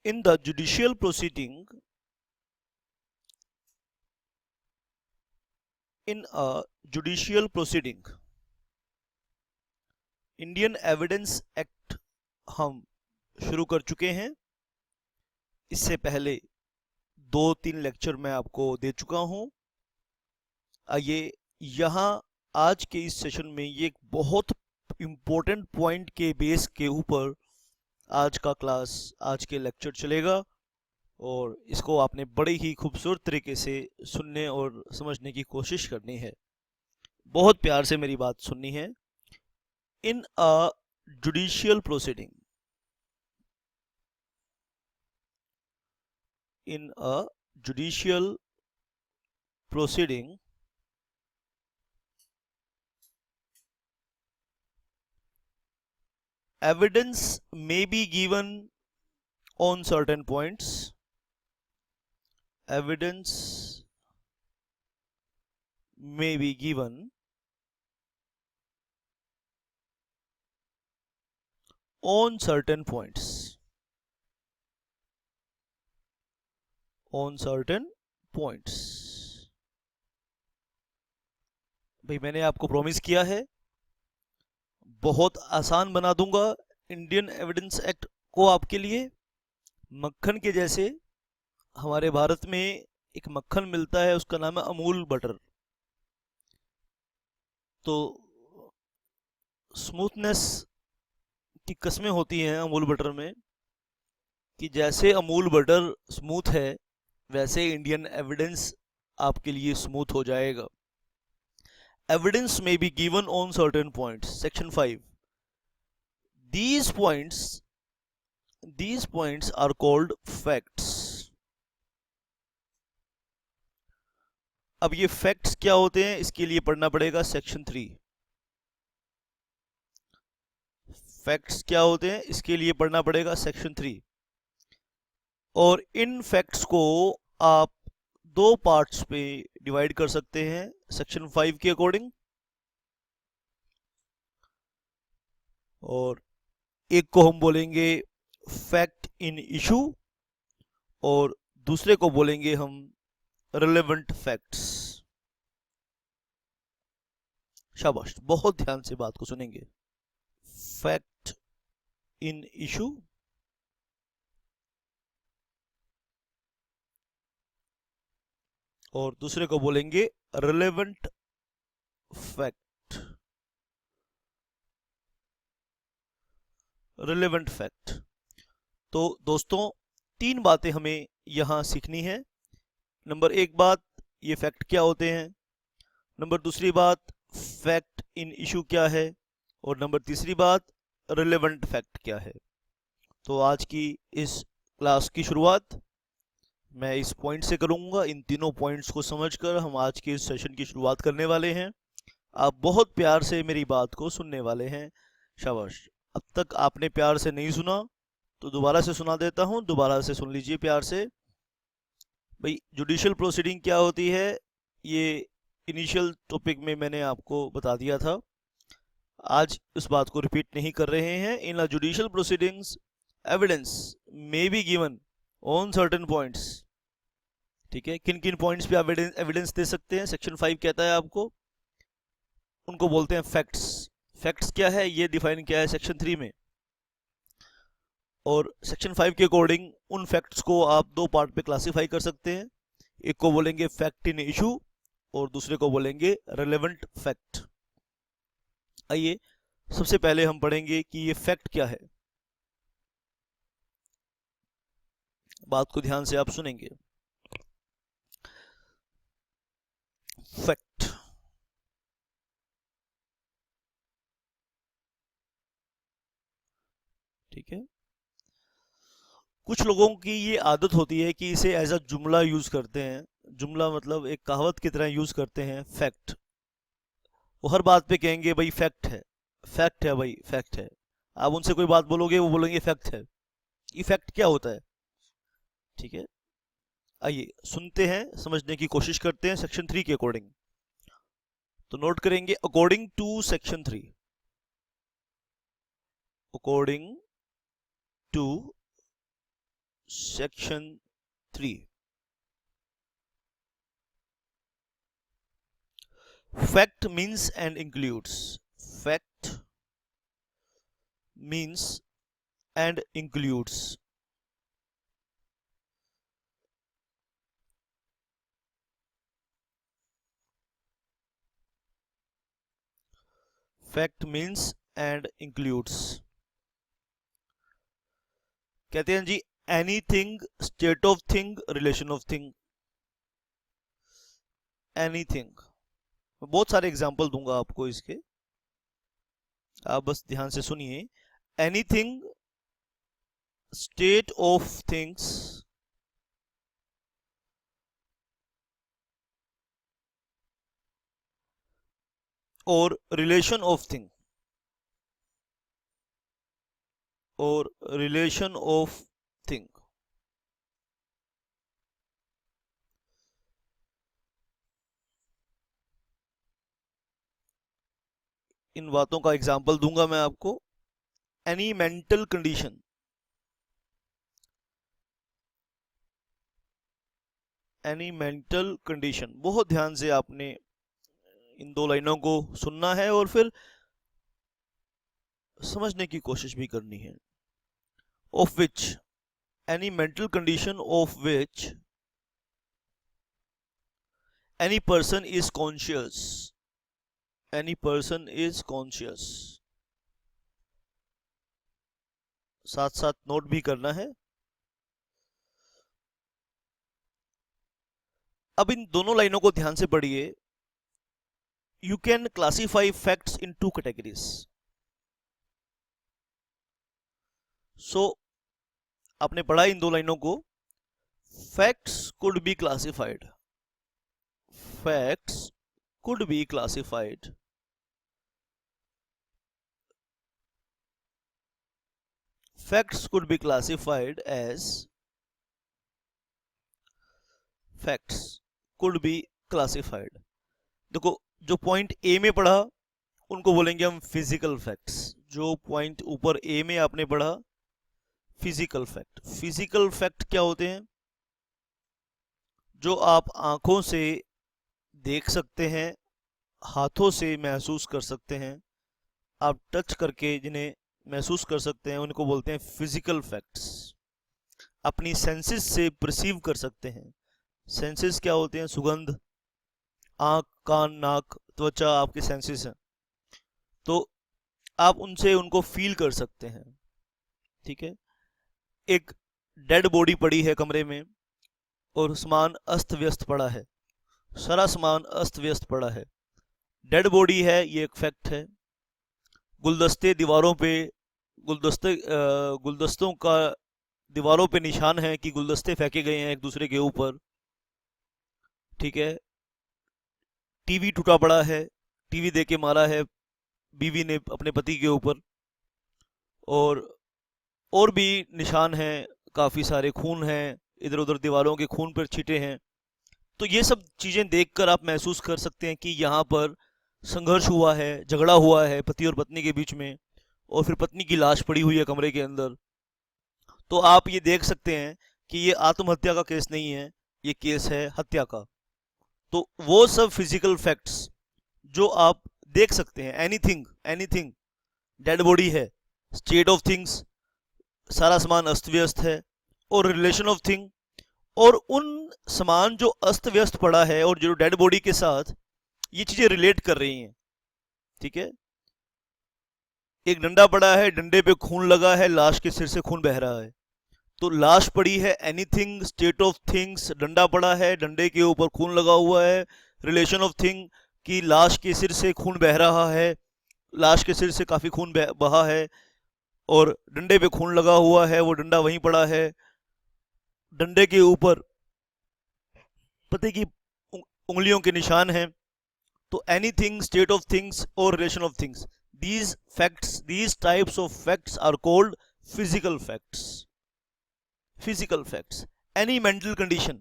In the judicial proceeding, in a judicial proceeding, Indian evidence act हम शुरू कर चुके हैं। इससे पहले 2-3 लेक्चर मैं आपको दे चुका हूं। आइए यहाँ आज के इस सेशन में ये एक बहुत इम्पोर्टेंट पॉइंट के बेस के ऊपर आज का क्लास, आज के लेक्चर चलेगा और इसको आपने बड़े ही खूबसूरत तरीके से सुनने और समझने की कोशिश करनी है। बहुत प्यार से मेरी बात सुननी है। In a judicial proceeding, in a judicial proceeding, evidence may be given on certain points. Evidence may be given on certain points. On certain points. भाई मैंने आपको प्रॉमिस किया है बहुत आसान बना दूंगा इंडियन एविडेंस एक्ट को आपके लिए। मक्खन के जैसे हमारे भारत में एक मक्खन मिलता है, उसका नाम है अमूल बटर। तो स्मूथनेस की कस्में होती हैं अमूल बटर में कि जैसे अमूल बटर स्मूथ है वैसे इंडियन एविडेंस आपके लिए स्मूथ हो जाएगा। एविडेंस में B given on certain points, section 5। these points are called facts। अब ये फैक्ट्स क्या होते हैं इसके लिए पढ़ना पड़ेगा सेक्शन 3। फैक्ट्स क्या होते हैं इसके लिए पढ़ना पड़ेगा सेक्शन 3। और इन फैक्ट्स को आप 2 पार्ट्स पे डिवाइड कर सकते हैं सेक्शन 5 के अकॉर्डिंग। और एक को हम बोलेंगे फैक्ट इन इशू और दूसरे को बोलेंगे हम रिलेवेंट फैक्ट्स। शाबाश, बहुत ध्यान से बात को सुनेंगे। फैक्ट इन इशू और दूसरे को बोलेंगे रिलेवेंट फैक्ट। Relevant fact. तो दोस्तों 3 बातें हमें यहां सीखनी है। नंबर 1 बात, ये फैक्ट क्या होते हैं। नंबर दूसरी बात, फैक्ट इन इशू क्या है। और नंबर तीसरी बात, रिलेवेंट फैक्ट क्या है। तो आज की इस क्लास की शुरुआत मैं इस पॉइंट से करूंगा। इन तीनों पॉइंट्स को समझकर हम आज के इस सेशन की शुरुआत करने वाले हैं। आप बहुत प्यार से मेरी बात को सुनने वाले हैं। शाबाश। अब तक आपने प्यार से नहीं सुना तो दोबारा से सुना देता हूं, दोबारा से सुन लीजिए प्यार से। भाई जुडिशियल प्रोसीडिंग क्या होती है ये इनिशियल टॉपिक में मैंने आपको बता दिया था। आज इस बात को रिपीट नहीं कर रहे हैं। In a judicial proceedings evidence may be given on certain points. ठीक है, किन किन पॉइंट्स पे आप एविडेंस दे सकते हैं सेक्शन 5 कहता है आपको, उनको बोलते हैं फैक्ट्स। फैक्ट्स क्या है ये डिफाइन किया है सेक्शन 3 में। और सेक्शन 5 के अकॉर्डिंग उन फैक्ट्स को आप 2 पार्ट पे क्लासिफाई कर सकते हैं। एक को बोलेंगे फैक्ट इन इशू और दूसरे को बोलेंगे रिलेवेंट फैक्ट। आइए सबसे पहले हम पढ़ेंगे कि ये फैक्ट क्या है। बात को ध्यान से आप सुनेंगे। फैक्ट, ठीक है। कुछ लोगों की ये आदत होती है कि इसे एज अ जुमला यूज करते हैं। जुमला मतलब एक कहावत की तरह यूज करते हैं फैक्ट। वो हर बात पे कहेंगे भाई फैक्ट है, फैक्ट है, भाई फैक्ट है। आप उनसे कोई बात बोलोगे वो बोलेंगे फैक्ट है। ये फैक्ट क्या होता है, ठीक है। आइए सुनते हैं, समझने की कोशिश करते हैं सेक्शन 3 के अकॉर्डिंग। तो नोट करेंगे according to section 3। According to section 3। Fact means and includes. Fact means and includes. Fact means and includes कहते हैं जी anything, state of thing, relation of thing. Anything, बहुत सारे एग्जांपल दूंगा आपको इसके, आप बस ध्यान से सुनिए। एनीथिंग, स्टेट ऑफ थिंग्स, और रिलेशन ऑफ थिंग, और रिलेशन ऑफ थिंग। इन बातों का एग्जांपल दूंगा मैं आपको। Any mental condition, any mental condition, बहुत ध्यान से आपने इन दो लाइनों को सुनना है और फिर समझने की कोशिश भी करनी है। Of which, any mental condition of which any person is conscious, any person is conscious. साथ साथ नोट भी करना है। अब इन दोनों लाइनों को ध्यान से पढ़िए। You can classify facts in two categories. So आपने पढ़ा इन दो लाइनों को। Facts could be classified, facts could be classified facts could be classified as facts could be classified। देखो जो पॉइंट ए में पढ़ा उनको बोलेंगे हम फिजिकल फैक्ट्स। जो पॉइंट ऊपर ए में आपने पढ़ा फिजिकल फैक्ट। फिजिकल फैक्ट क्या होते हैं? जो आप आंखों से देख सकते हैं, हाथों से महसूस कर सकते हैं, आप टच करके जिन्हें महसूस कर सकते हैं उनको बोलते हैं फिजिकल फैक्ट्स। अपनी सेंसेस से परसीव कर सकते हैं। सेंसेस क्या होते हैं? सुगंध, आंख, कान, नाक, त्वचा आपके सेंसेस हैं, तो आप उनसे उनको फील कर सकते हैं। ठीक है। एक डेड बॉडी पड़ी है कमरे में और सामान अस्त व्यस्त पड़ा है, सारा सामान अस्त व्यस्त पड़ा है, डेड बॉडी है, ये एक फैक्ट है। गुलदस्ते दीवारों पे, गुलदस्तों का दीवारों पे निशान है कि गुलदस्ते फेंके गए हैं एक दूसरे के ऊपर। ठीक है। टीवी टूटा पड़ा है, टीवी दे के मारा है बीवी ने अपने पति के ऊपर। और भी निशान हैं, काफ़ी सारे खून हैं, इधर उधर दीवारों के खून पर छींटे हैं। तो ये सब चीज़ें देखकर आप महसूस कर सकते हैं कि यहाँ पर संघर्ष हुआ है, झगड़ा हुआ है पति और पत्नी के बीच में, और फिर पत्नी की लाश पड़ी हुई है कमरे के अंदर। तो आप ये देख सकते हैं कि ये आत्महत्या का केस नहीं है, ये केस है हत्या का। तो वो सब फिजिकल फैक्ट्स जो आप देख सकते हैं। एनीथिंग, एनीथिंग, डेड बॉडी है, स्टेट ऑफ थिंग्स, सारा सामान अस्त व्यस्त है, और रिलेशन ऑफ थिंग, और उन सामान जो अस्त व्यस्त पड़ा है और जो डेड बॉडी के साथ ये चीजें रिलेट कर रही हैं। ठीक है। एक डंडा पड़ा है, डंडे पे खून लगा है, लाश के सिर से खून बह रहा है। तो लाश पड़ी है, एनीथिंग, स्टेट ऑफ थिंग्स, डंडा पड़ा है, डंडे के ऊपर खून लगा हुआ है, रिलेशन ऑफ थिंग कि लाश के सिर से खून बह रहा है, लाश के सिर से काफ़ी खून बहा है, और डंडे पे खून लगा हुआ है, वो डंडा वहीं पड़ा है, डंडे के ऊपर पति की उंगलियों के निशान हैं। तो एनीथिंग, स्टेट ऑफ थिंग्स और relation of things, these facts, these types of facts are called physical facts। physical facts। any mental condition,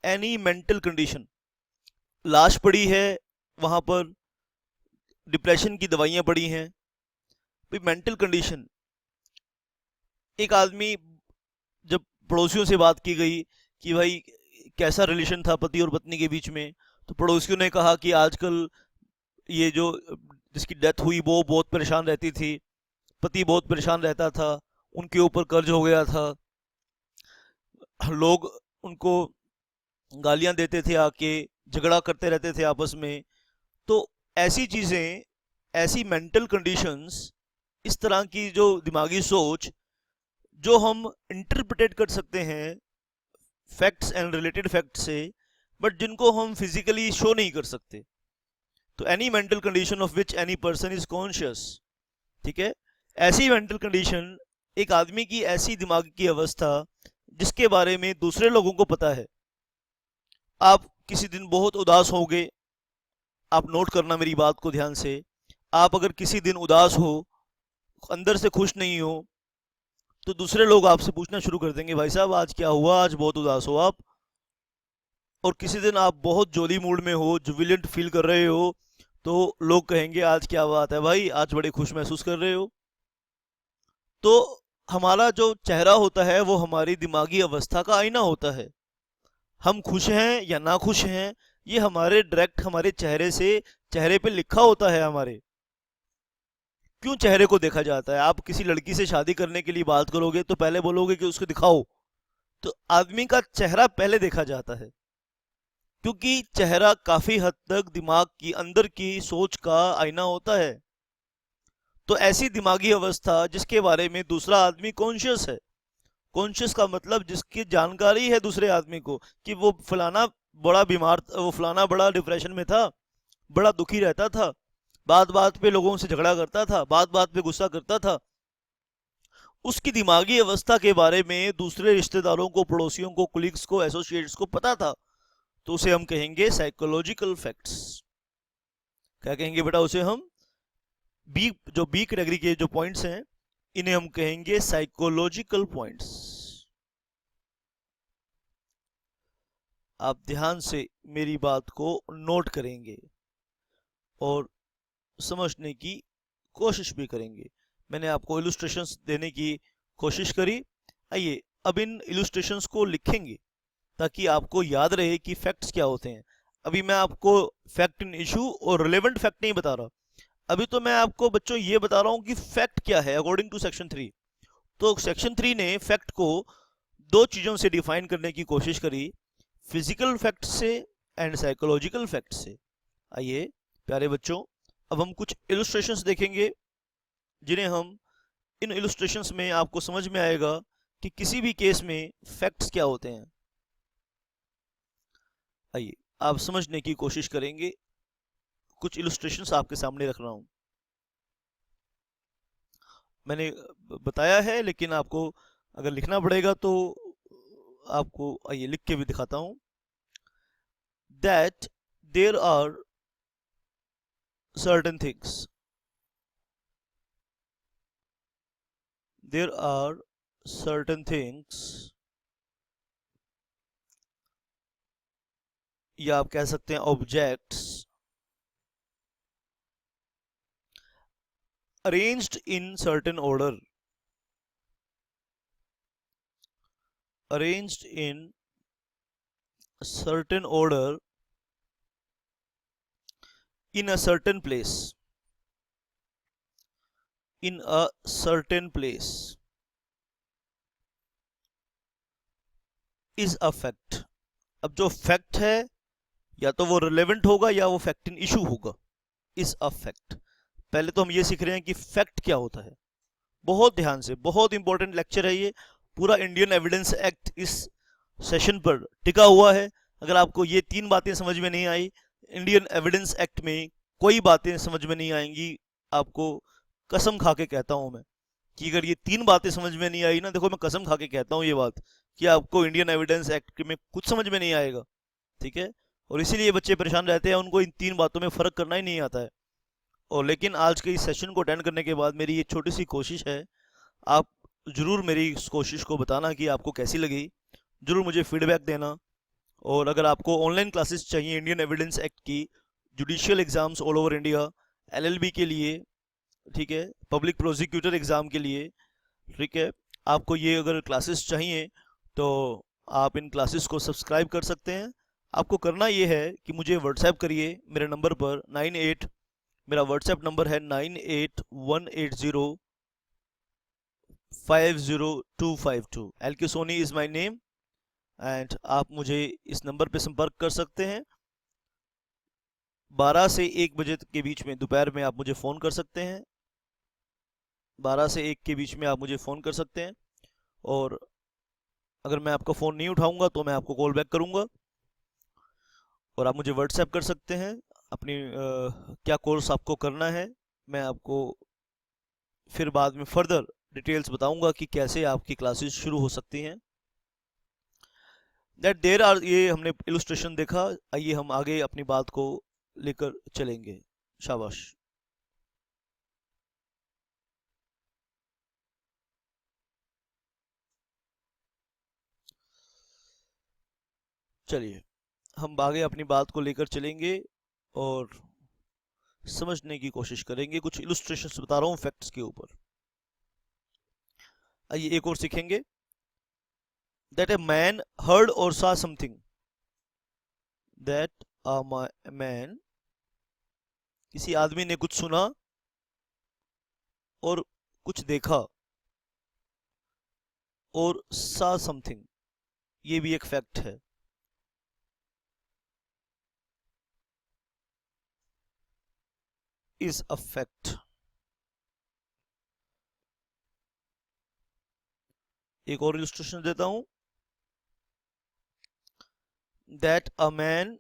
any mental condition, लाश पड़ी है वहां पर, डिप्रेशन की दवाइयां पड़ी हैं, भाई मेंटल कंडीशन। एक आदमी जब पड़ोसियों से बात की गई कि भाई कैसा रिलेशन था पति और पत्नी के बीच में, तो पड़ोसियों ने कहा कि आजकल ये जो जिसकी डेथ हुई वो बहुत परेशान रहती थी, पति बहुत परेशान रहता था, उनके ऊपर कर्ज हो गया था, लोग उनको गालियां देते थे, आके झगड़ा करते रहते थे आपस में। तो ऐसी चीज़ें, ऐसी मेंटल कंडीशंस, इस तरह की जो दिमागी सोच जो हम इंटरप्रेट कर सकते हैं फैक्ट्स एंड रिलेटेड फैक्ट्स से, बट जिनको हम फिजिकली शो नहीं कर सकते। तो any mental condition of which any person is conscious, ठीक है, ऐसी मेंटल कंडीशन, एक आदमी की ऐसी दिमाग की अवस्था जिसके बारे में दूसरे लोगों को पता है। आप किसी दिन बहुत उदास होंगे, आप नोट करना मेरी बात को ध्यान से, आप अगर किसी दिन उदास हो, अंदर से खुश नहीं हो, तो दूसरे लोग आपसे पूछना शुरू कर देंगे भाई साहब आज क्या हुआ, आज बहुत उदास हो आप। और किसी दिन आप बहुत जोली मूड में हो, जुबिलेंट फील कर रहे हो, तो लोग कहेंगे आज क्या बात है भाई, आज बड़े खुश महसूस कर रहे हो। तो हमारा जो चेहरा होता है वो हमारी दिमागी अवस्था का आईना होता है। हम खुश हैं या ना खुश हैं, ये हमारे डायरेक्ट हमारे चेहरे से, चेहरे पे लिखा होता है हमारे। क्यों चेहरे को देखा जाता है? आप किसी लड़की से शादी करने के लिए बात करोगे तो पहले बोलोगे कि उसको दिखाओ, तो आदमी का चेहरा पहले देखा जाता है, क्योंकि चेहरा काफी हद तक दिमाग की अंदर की सोच का आईना होता है। तो ऐसी दिमागी अवस्था जिसके बारे में दूसरा आदमी कॉन्शियस है, कॉन्शियस का मतलब जिसकी जानकारी है दूसरे आदमी को कि वो फलाना बड़ा बीमार, वो फलाना बड़ा डिप्रेशन में था, बड़ा दुखी रहता था, बात बात पे लोगों से झगड़ा करता था, बात बात पे गुस्सा करता था। उसकी दिमागी अवस्था के बारे में दूसरे रिश्तेदारों को, पड़ोसियों को, कुलीग्स को, एसोसिएट्स को पता था, तो उसे हम कहेंगे साइकोलॉजिकल फैक्ट्स। क्या कहेंगे बेटा उसे हम? बी कैटेगरी के जो पॉइंट्स हैं इन्हें हम कहेंगे साइकोलॉजिकल पॉइंट्स। आप ध्यान से मेरी बात को नोट करेंगे और समझने की कोशिश भी करेंगे। मैंने आपको इलस्ट्रेशंस देने की कोशिश करी। आइए अब इन इलस्ट्रेशंस को लिखेंगे ताकि आपको याद रहे कि फैक्ट्स क्या होते हैं। अभी मैं आपको फैक्ट इन इशू और रिलेवेंट फैक्ट नहीं बता रहा, अभी तो मैं आपको बच्चों ये बता रहा हूं कि फैक्ट क्या है अकॉर्डिंग टू सेक्शन 3। तो सेक्शन 3 ने फैक्ट को दो चीजों से डिफाइन करने की कोशिश करी, फिजिकल फैक्ट से एंड साइकोलॉजिकल फैक्ट से। आइए प्यारे बच्चों, अब हम कुछ इलस्ट्रेशंस देखेंगे जिन्हें हम, इन इलस्ट्रेशंस में आपको समझ में आएगा कि किसी भी केस में फैक्ट्स क्या होते हैं। आइए आप समझने की कोशिश करेंगे। कुछ इलस्ट्रेशंस आपके सामने रख रहा हूं, मैंने बताया है लेकिन आपको अगर लिखना पड़ेगा तो आपको, आइए लिख के भी दिखाता हूं। That there are certain things, there are certain things, या आप कह सकते हैं objects, arranged in certain order, arranged in certain order in a certain place, in a certain place is a fact। अब जो फैक्ट है या तो वो रिलेवेंट होगा या वो फैक्ट इन इशू होगा, इज अ फैक्ट। पहले तो हम ये सीख रहे हैं कि फैक्ट क्या होता है। बहुत ध्यान से, बहुत इंपॉर्टेंट लेक्चर है ये। पूरा इंडियन एविडेंस एक्ट इस सेशन पर टिका हुआ है। अगर आपको ये 3 बातें समझ में नहीं आई, इंडियन एविडेंस एक्ट में कोई बातें समझ में नहीं आएंगी। आपको कसम खा के कहता हूं मैं कि अगर ये 3 बातें समझ में नहीं आई ना, देखो मैं कसम खा के कहता हूं ये बात कि आपको इंडियन एविडेंस एक्ट में कुछ समझ में नहीं आएगा, ठीक है। और इसीलिए बच्चे परेशान रहते हैं, उनको इन 3 बातों में फ़र्क करना ही नहीं आता है। और लेकिन आज के इस सेशन को अटेंड करने के बाद मेरी ये छोटी सी कोशिश है, आप ज़रूर मेरी इस कोशिश को बताना कि आपको कैसी लगी, ज़रूर मुझे फीडबैक देना। और अगर आपको ऑनलाइन क्लासेस चाहिए इंडियन एविडेंस एक्ट की, judicial exams all over India, LLB के लिए, ठीक है, पब्लिक प्रोसिक्यूटर एग्ज़ाम के लिए, ठीक है, आपको ये अगर क्लासेस चाहिए तो आप इन क्लासेस को सब्सक्राइब कर सकते हैं। आपको करना ये है कि मुझे व्हाट्सएप करिए मेरे नंबर पर 98, मेरा व्हाट्सएप नंबर है 9818050252। L K Soni is my name and आप मुझे इस नंबर पे संपर्क कर सकते हैं। 12 से 1 बजे के बीच में दोपहर में आप मुझे फ़ोन कर सकते हैं। 12 से 1 के बीच में आप मुझे फ़ोन कर सकते हैं, और अगर मैं आपका फ़ोन नहीं उठाऊंगा तो मैं आपको कॉल बैक करूंगा। और आप मुझे व्हाट्सएप कर सकते हैं अपनी क्या कोर्स आपको करना है। मैं आपको फिर बाद में फर्दर डिटेल्स बताऊंगा कि कैसे आपकी क्लासेस शुरू हो सकती हैं। दैट देर आर, ये हमने इलस्ट्रेशन देखा। आइए हम आगे अपनी बात को लेकर चलेंगे। शाबाश। चलिए हम आगे अपनी बात को लेकर चलेंगे और समझने की कोशिश करेंगे। कुछ इलस्ट्रेशंस बता रहा हूँ फैक्ट्स के ऊपर। आइए एक और सीखेंगे। दैट ए मैन हर्ड और saw something. That a man, किसी आदमी ने कुछ सुना और कुछ देखा, और saw समथिंग, ये भी एक फैक्ट है। Is a fact. एक और इलस्ट्रेशन देता हूं। That a man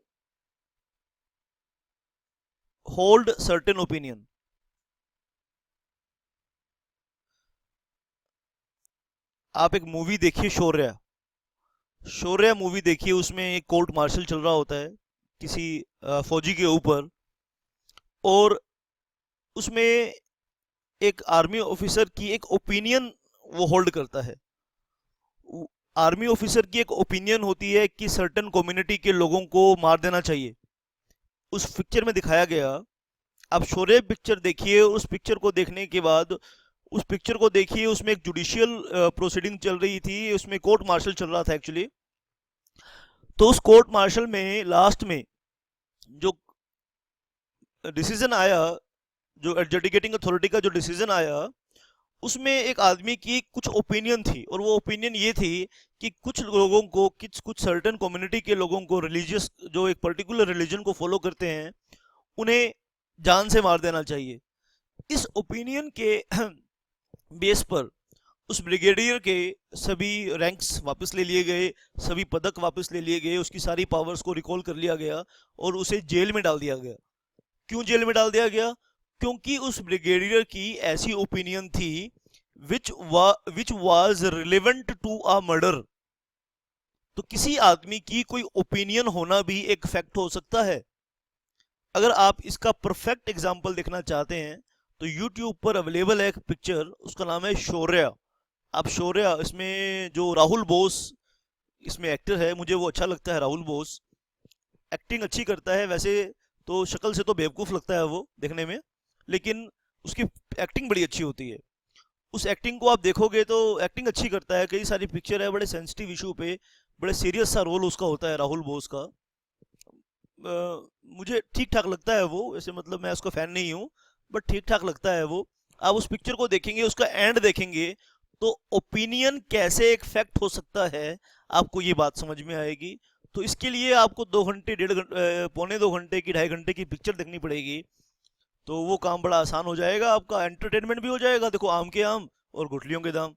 hold certain opinion. आप एक मूवी देखिए, शौर्य। शौर्य मूवी देखिए, उसमें एक कोर्ट मार्शल चल रहा होता है किसी फौजी के ऊपर, और उसमें एक आर्मी ऑफिसर की एक ओपिनियन वो होल्ड करता है। आर्मी ऑफिसर की एक ओपिनियन होती है कि सर्टेन कम्युनिटी के लोगों को मार देना चाहिए। उस पिक्चर में दिखाया गया। आप शौर्य पिक्चर देखिए, उस पिक्चर को देखने के बाद उस पिक्चर को देखिए, उसमें एक जुडिशियल प्रोसीडिंग चल रही थी, उसमें कोर्ट मार्शल चल रहा था एक्चुअली। तो उस कोर्ट मार्शल में लास्ट में जो डिसीजन आया, जो एडजुडिकेटिंग अथॉरिटी का जो डिसीजन आया, उसमें एक आदमी की कुछ ओपिनियन थी, और वो ओपिनियन ये थी कि कुछ लोगों को, कुछ सर्टेन कम्युनिटी के लोगों को, रिलीजियस जो एक पर्टिकुलर रिलीजन को फॉलो करते हैं, उन्हें जान से मार देना चाहिए। इस ओपिनियन के बेस पर उस ब्रिगेडियर के सभी रैंक्स वापस ले लिए गए, सभी पदक वापस ले लिए गए, उसकी सारी पावर्स को रिकॉल कर लिया गया और उसे जेल में डाल दिया गया। क्यों जेल में डाल दिया गया? क्योंकि उस ब्रिगेडियर की ऐसी ओपिनियन थी which was relevant to a murder. तो किसी आदमी की कोई ओपिनियन होना भी एक फैक्ट हो सकता है। अगर आप इसका परफेक्ट एग्जाम्पल देखना चाहते हैं तो यूट्यूब पर अवेलेबल है एक पिक्चर, उसका नाम है शौर्य। आप शौर्य, इसमें जो राहुल बोस इसमें एक्टर है, मुझे वो अच्छा लगता है। राहुल बोस एक्टिंग अच्छी करता है वैसे, तो शक्ल से तो बेवकूफ़ लगता है वो देखने में, लेकिन उसकी एक्टिंग बड़ी अच्छी होती है। उस एक्टिंग को आप देखोगे तो एक्टिंग अच्छी करता है। कई सारी पिक्चर है, बड़े सेंसिटिव इशू पे बड़े सीरियस सा रोल उसका होता है राहुल बोस का। मुझे ठीक ठाक लगता है वो, वैसे मतलब मैं उसका फ़ैन नहीं हूँ, बट ठीक ठाक लगता है वो। आप उस पिक्चर को देखेंगे, उसका एंड देखेंगे, तो ओपिनियन कैसे एक फैक्ट हो सकता है, आपको ये बात समझ में आएगी। तो इसके लिए आपको 2 घंटे, 1.5 घंटे, पौने 2 घंटे की, 2.5 घंटे की पिक्चर देखनी पड़ेगी। तो वो काम बड़ा आसान हो जाएगा, आपका एंटरटेनमेंट भी हो जाएगा। देखो, आम के आम और गुठलियों के दाम।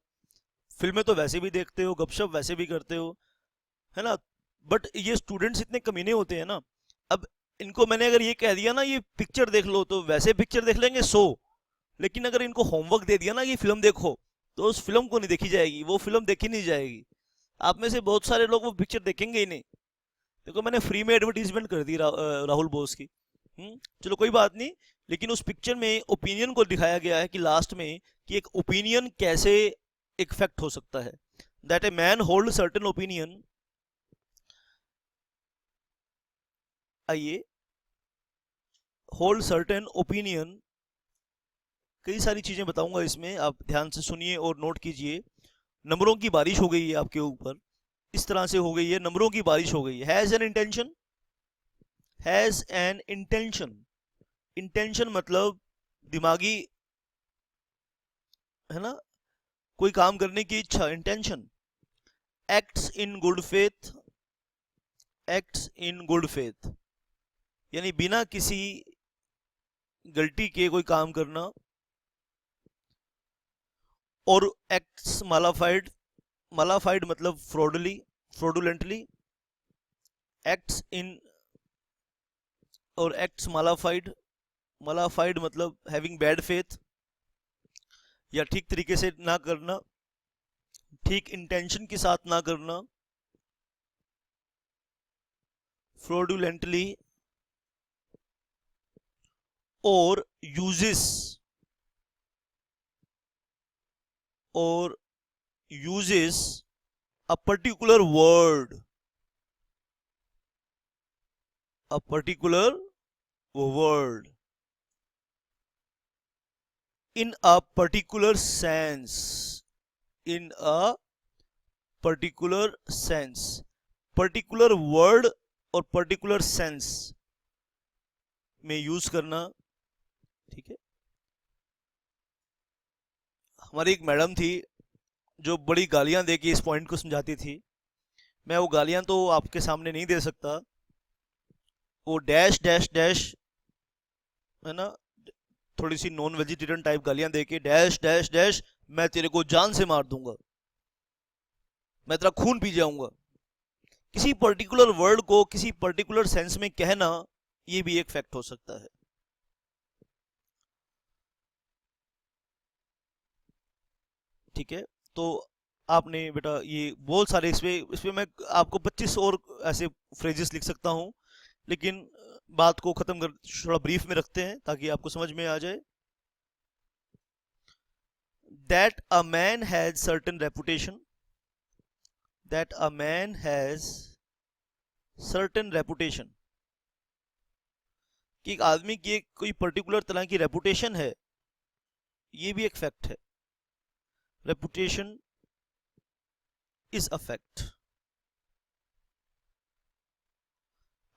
फिल्में तो वैसे भी देखते हो, गपशप वैसे भी करते हो, है ना। बट ये स्टूडेंट्स इतने कमीने होते हैं ना। अब इनको मैंने अगर ये कह दिया ना ये पिक्चर देख लो, तो वैसे पिक्चर देख लेंगे 100। लेकिन अगर इनको होमवर्क दे दिया ना ये फिल्म देखो, तो उस फिल्म को नहीं देखी जाएगी, वो फिल्म देखी नहीं जाएगी। आप में से बहुत सारे लोग वो पिक्चर देखेंगे ही नहीं। देखो, मैंने फ्री में एडवर्टीजमेंट कर दी राहुल बोस की। चलो कोई बात नहीं। लेकिन उस पिक्चर में ओपिनियन को दिखाया गया है कि लास्ट में, कि एक ओपिनियन कैसे एक फैक्ट हो सकता है। That a man hold certain opinion. आइए, होल्ड सर्टेन ओपिनियन, कई सारी चीज़ें बताऊंगा इसमें, आप ध्यान से सुनिए और नोट कीजिए। नंबरों की बारिश हो गई है आपके ऊपर। इस तरह से हो गई है, नंबरों की बारिश हो गई है। Has an intention, has an intention, intention मतलब दिमागी, है ना, कोई काम करने की इच्छा, intention. Acts in good faith, acts in good faith यानी बिना किसी गलती के कोई काम करना। और एक्ट्स मालाफाइड, मालाफाइड मतलब फ्रॉडली, फ्रॉडुलेंटली। एक्ट्स इन और एक्ट्स मालाफाइड, मालाफाइड मतलब हैविंग बैड फेथ या ठीक तरीके से ना करना, ठीक इंटेंशन के साथ ना करना। फ्रॉडुलेंटली और यूजेस, और uses a particular word, a particular word in a particular sense, in a particular sense, particular word और particular sense में यूज करना। ठीक है, हमारी एक मैडम थी जो बड़ी गालियां देके इस पॉइंट को समझाती थी। मैं वो गालियां तो आपके सामने नहीं दे सकता। वो डैश डैश डैश, है ना, थोड़ी सी नॉन वेजिटेरियन टाइप गालियां देके डैश डैश डैश, मैं तेरे को जान से मार दूंगा, मैं तेरा खून पी जाऊंगा। किसी पर्टिकुलर वर्ड को किसी पर्टिकुलर सेंस में कहना, ये भी एक फैक्ट हो सकता है। ठीक है, तो आपने बेटा ये बहुत सारे, इसमें मैं आपको 25 और ऐसे फ्रेजेस लिख सकता हूं, लेकिन बात को खत्म कर, थोड़ा ब्रीफ में रखते हैं ताकि आपको समझ में आ जाए। That a man has certain reputation, that a man has certain reputation, कि एक आदमी की एक कोई पर्टिकुलर तरह की रेपुटेशन है, ये भी एक फैक्ट है। Reputation is a fact.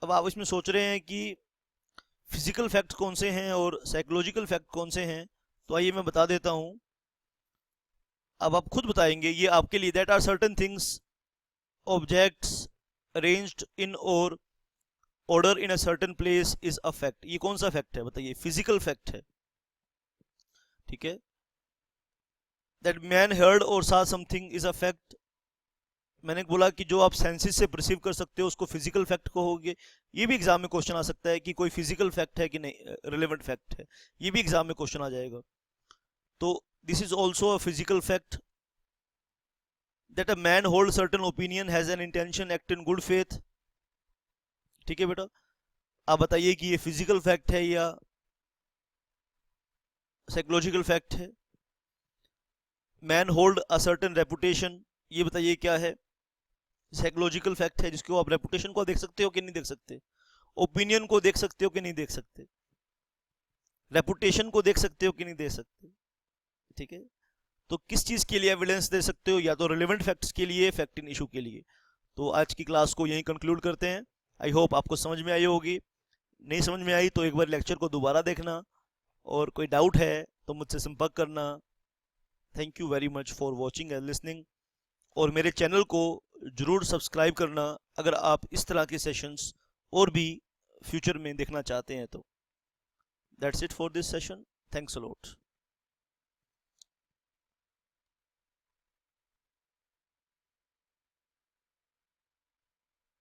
अब आप इसमें सोच रहे हैं कि फिजिकल फैक्ट कौन से हैं और साइकोलॉजिकल फैक्ट कौन से हैं, तो आइए मैं बता देता हूं। अब आप खुद बताएंगे ये आपके लिए। That are certain things, objects arranged in or order in a certain place is a fact. ये कौन सा फैक्ट है बताइए? फिजिकल फैक्ट है। ठीक है, दैट मैन हर्ड और सा समथिंग इज अ फैक्ट। मैंने बोला कि जो आप सेंसेस से परसीव कर सकते हो उसको फिजिकल फैक्ट कहोगे। ये भी एग्जाम में क्वेश्चन आ सकता है कि कोई फिजिकल फैक्ट है कि नहीं, रिलेवेंट फैक्ट है, ये भी एग्जाम में क्वेश्चन आ जाएगा। तो this is also a physical fact. That a man hold certain opinion, has an intention, act in good faith. ठीक है बेटा, आप बताइए कि ये फिजिकल फैक्ट है या साइकोलॉजिकल फैक्ट है। Man hold a certain reputation, ये बताइए क्या है? साइकोलॉजिकल फैक्ट है, जिसको आप रेपुटेशन को देख सकते हो कि नहीं देख सकते, ओपिनियन को देख सकते हो कि नहीं देख सकते, रेपुटेशन को देख सकते हो कि नहीं देख सकते। ठीक है, तो किस चीज के लिए एविडेंस दे सकते हो? या तो रिलेवेंट फैक्ट्स के लिए, फैक्ट इन इशू के लिए। तो आज की क्लास को यहीं कंक्लूड करते हैं। आई होप आपको समझ में आई होगी। नहीं समझ में आई तो एक बार लेक्चर को दोबारा देखना, और कोई डाउट है तो मुझसे संपर्क करना। Thank you very much for watching and listening, और मेरे चैनल को जरूर सब्सक्राइब करना अगर आप इस तरह के सेशंस और भी फ्यूचर में देखना चाहते हैं तो। That's it for this session. Thanks a lot.